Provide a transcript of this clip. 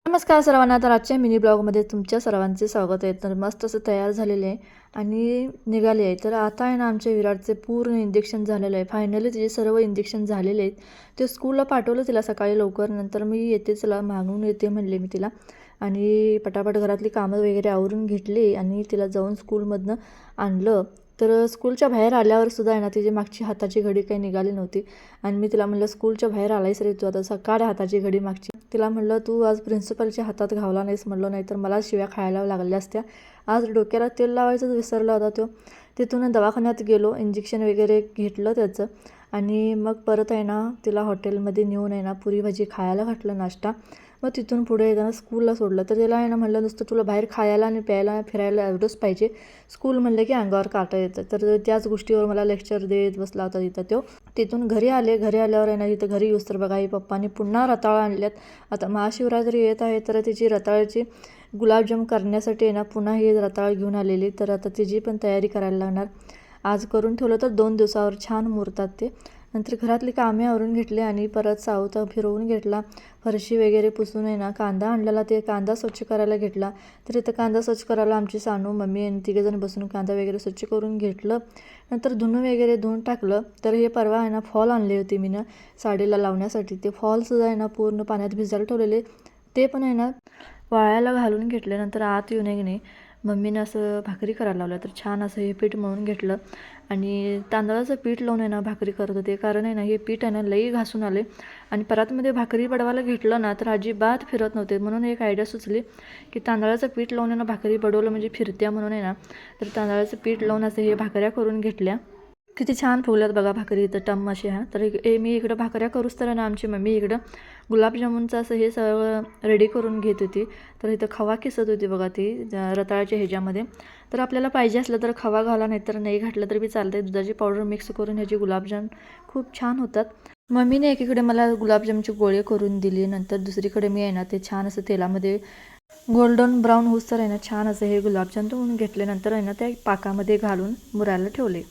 नमस्कार सर्वांना. तर आजच्या मिनी ब्लॉगमध्ये तुमच्या सर्वांचे स्वागत आहे. तर मस्त असं तयार झालेले आहे आणि निघाले आहे. तर आता आहे ना आमच्या विराटचे पूर्ण इंजेक्शन झालेलं आहे. फायनली तिचे सर्व इंजेक्शन झालेले आहेत. ते स्कूलला पाठवलं तिला सकाळी लवकर. नंतर मी येते चला मागून येते म्हणले मी तिला आणि पटापट घरातली कामं वगैरे आवरून घेतली आणि तिला जाऊन स्कूलमधनं आणलं. तर स्कूलच्या बाहेर आल्यावर सुद्धा आहे ना तिची मागची हाताची घडी काही निघाली नव्हती आणि मी तिला म्हणलं स्कूलच्या बाहेर आलायस रे तू आता, सकाळ हाताची घडी मागची. तिला म्हणलं तू आज प्रिन्सिपलच्या हातात घावला नाहीस म्हणलं, नाही तर मला शिव्या खायला लागल्या असत्या. आज डोक्याला तेल लावायचं विसरला होता तो. तिथून दवाखान्यात गेलो, इंजेक्शन वगैरे घेतलं त्याचं आणि मग परत आहे ना तिला हॉटेलमध्ये नेऊन आहे ना पुरी भाजी खायला घातलं नाश्ता. मग तिथून पुढे येताना स्कूलला सोडलं. तर तिला आहे ना म्हणलं नुसतं तुला बाहेर खायला आणि प्यायला फिरायला एवढंच पाहिजे, स्कूल म्हणलं की अंगावर काटा येतं. तर त्याच गोष्टीवर मला लेक्चर देत बसला होता तिथं तो. तिथून घरी आले. घरी आल्यावर आहे ना तिथं घरी येऊस तर बघा ही पप्पांनी पुन्हा रताळं आणल्यात. आता महाशिवरात्री येत आहे तर तिची रताळ्याची गुलाबजाम करण्यासाठी आहे ना पुन्हा ही रताळं घेऊन आलेली. तर आता तिची पण तयारी करायला लागणार. आज करून ठेवलं तर 2 दिवसावर छान मुरतात ते. नंतर घरातली कामे आवरून घेतली आणि परत सावता फिरवून घेतला. फरशी वगैरे पुसून आहे ना कांदा आणलेला, ते कांदा स्वच्छ करायला घेतला. तर इथं कांदा स्वच्छ करायला आमची सानू मम्मी आणि तिघंजण बसून कांदा वगैरे स्वच्छ करून घेतलं. नंतर धुणं वगैरे धुवून टाकलं. तर हे परवा आहे ना फॉल आणले होते मी ना साडीला लावण्यासाठी. ते फॉलसुद्धा आहे ना पूर्ण पाण्यात भिजायला ठेवलेले, ते पण आहे ना वाळायला घालून घेतले. नंतर आत येऊन आहे की नाही मम्मीनं असं भाकरी करायला लावलं. तर छान असं हे पीठ मळून घेतलं आणि तांदळाचं पीठ लावून आहे ना भाकरी करत होते. कारण आहे ना हे पीठ आहे ना लई घासून आले आणि परातमध्ये भाकरी बडवायला घेतलं ना तर अजिबात फिरत नव्हते. म्हणून एक आयडिया सुचली की तांदळाचं पीठ लावून आहे ना भाकरी बडवलं म्हणजे फिरत्या म्हणून आहे ना. तर तांदळाचं पीठ लावून असं हे भाकऱ्या करून घेतल्या. किती छान फुगल्यात बघा भाकरी इथं टम अशी. हा तर मी इकडं भाकऱ्या करूच तर ना आमची मम्मी इकडं गुलाबजामुनचं असं हे सगळं रेडी करून घेत होती. तर इथं खवा किसत होती बघा ती रताळ्याच्या ह्याच्यामध्ये. तर आपल्याला पाहिजे असलं तर खवा घाला, नाही तर नाही घातलं तर बी चालतं. दुधाची पावडर मिक्स करून ह्याची गुलाबजाम खूप छान होतात. मम्मीने एकीकडे मला गुलाबजामची गोळे करून दिली. नंतर दुसरीकडे मी आहे ना ते छान असं तेलामध्ये गोल्डन ब्राऊन होऊस तर आहे ना छान असं हे गुलाबजाम तळून घेतले. नंतर आहे ना त्या पाकामध्ये घालून मुरायला ठेवले.